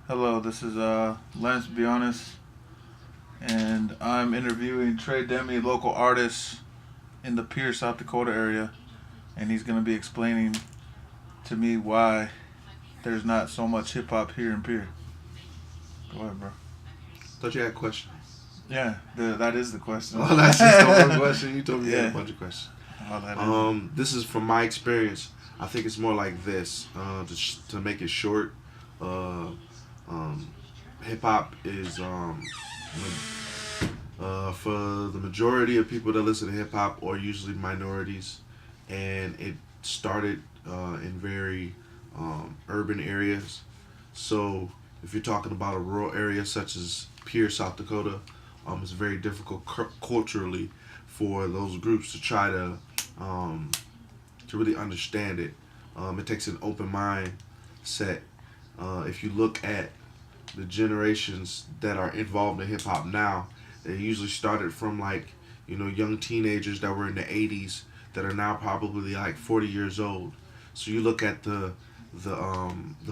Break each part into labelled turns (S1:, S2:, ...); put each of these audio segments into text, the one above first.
S1: Hello, this is Lance Bionis, and I'm interviewing Trey Demi, local artist in the Pierre, South Dakota area, and he's going to be explaining to me why there's not so much hip hop here in Pierre. Go ahead, bro.
S2: Thought you had a question.
S1: Yeah, that is the question.
S2: Oh, that's just one question. You told me you had a bunch of questions.
S1: Oh, that is.
S2: This is from my experience. I think it's more like this. To make it short, hip hop is for the majority of people that listen to hip hop are usually minorities, and it started in very urban areas. So if you're talking about a rural area such as Pierre, South Dakota, it's very difficult culturally for those groups to try to really understand it. It takes an open mind set. If you look at the generations that are involved in hip hop now, they usually started from young teenagers that were in the 80s that are now probably like 40 years old. So you look at the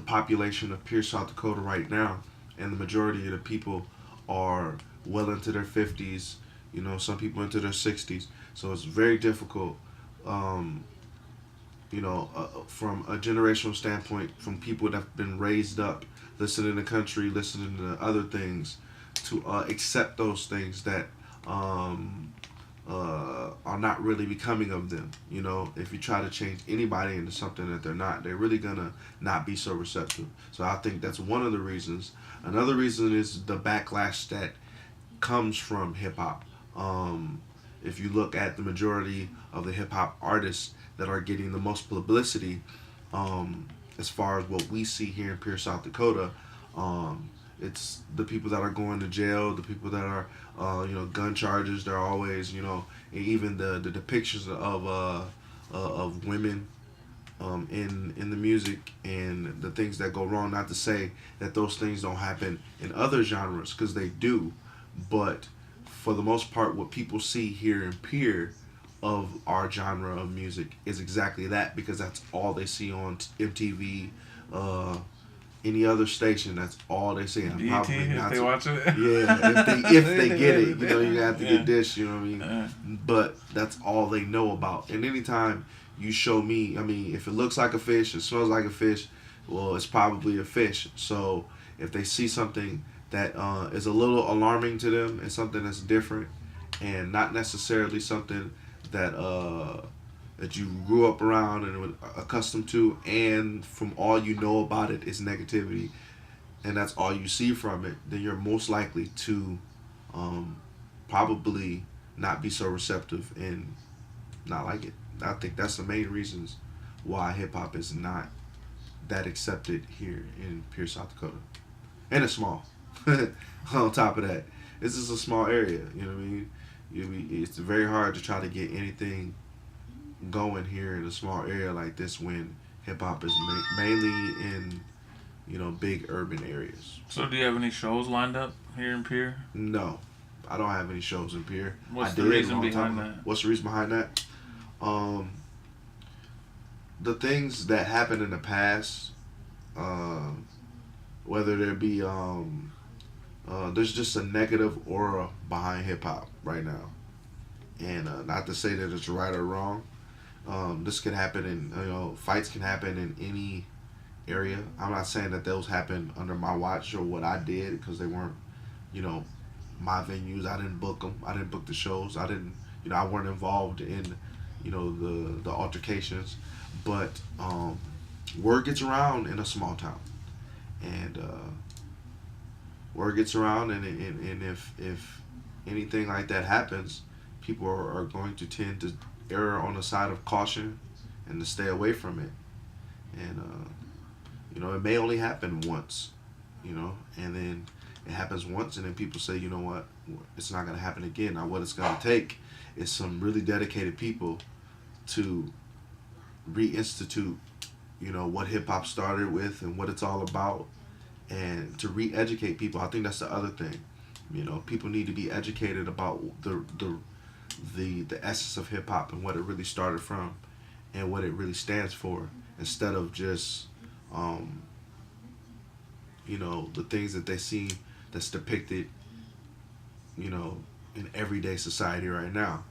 S2: population of Pierre, South Dakota right now, and the majority of the people are well into their 50s. Some people into their 60s. So it's very difficult. From a generational standpoint, from people that have been raised up listening to country, listening to other things, to accept those things that are not really becoming of them. If you try to change anybody into something that they're not, they're really gonna not be so receptive. So I think that's one of the reasons. Another reason is the backlash that comes from hip hop. If you look at the majority of the hip hop artists that are getting the most publicity, as far as what we see here in Pierre, South Dakota, it's the people that are going to jail, the people that are, gun charges. They're always, even the depictions of women in the music and the things that go wrong. Not to say that those things don't happen in other genres, because they do, but for the most part, what people see here in Pierre of our genre of music is exactly that, because that's all they see on MTV, any other station. That's all they see. And
S1: BET,
S2: probably
S1: if they watch it.
S2: Yeah, if they get it, you have to get this. You know what I mean? But that's all they know about. And anytime you show me, if it looks like a fish, it smells like a fish, well, it's probably a fish. So if they see something that is a little alarming to them and something that's different and not necessarily something that that you grew up around and were accustomed to, and from all you know about it is negativity, and that's all you see from it, then you're most likely to probably not be so receptive and not like it. I think that's the main reasons why hip hop is not that accepted here in Pierre, South Dakota, and it's small. On top of that, this is a small area. You know what I mean? It's very hard to try to get anything going here in a small area like this when hip hop is mainly in big urban areas.
S1: So, do you have any shows lined up here in Pierre?
S2: No, I don't have any shows in Pierre.
S1: What's the reason behind that?
S2: What's the reason behind that? The things that happened in the past, whether there be there's just a negative aura behind hip hop right now, and not to say that it's right or wrong. This could happen in fights can happen in any area. I'm not saying that those happened under my watch or what I did, because they weren't my venues. I didn't book them. I didn't book the shows. I didn't I weren't involved in the altercations. But word gets around in a small town, and word gets around, and if anything like that happens, people are going to tend to err on the side of caution and to stay away from it. And it may only happen once, and then it happens once, and then people say, you know what, it's not going to happen again. Now what it's going to take is some really dedicated people to reinstitute what hip hop started with and what it's all about, and to re-educate people. I think that's the other thing. People need to be educated about the essence of hip hop and what it really started from and what it really stands for, instead of just you know, the things that they see that's depicted, you know, in everyday society right now,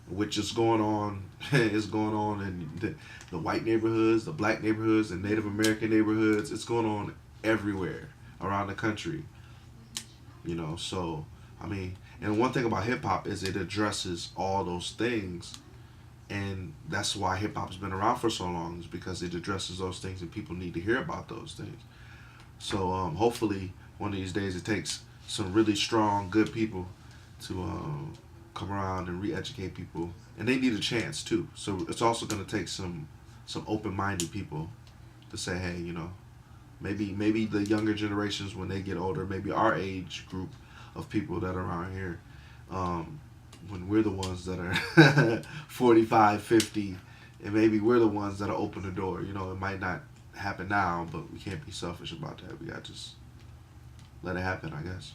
S2: which is going on is going on in the white neighborhoods, the black neighborhoods, the Native American neighborhoods. It's going on everywhere around the country, you know. So I mean, and one thing about hip hop is it addresses all those things, and that's why hip hop's been around for so long, is because it addresses those things and people need to hear about those things. So hopefully one of these days it takes some really strong, good people to come around and re-educate people, and they need a chance too. So it's also going to take some open-minded people to say, hey, you know, maybe the younger generations when they get older, maybe our age group of people that are around here, when we're the ones that are 45, 50, and maybe we're the ones that are open the door. You know, it might not happen now, but we can't be selfish about that. We got to just let it happen, I guess.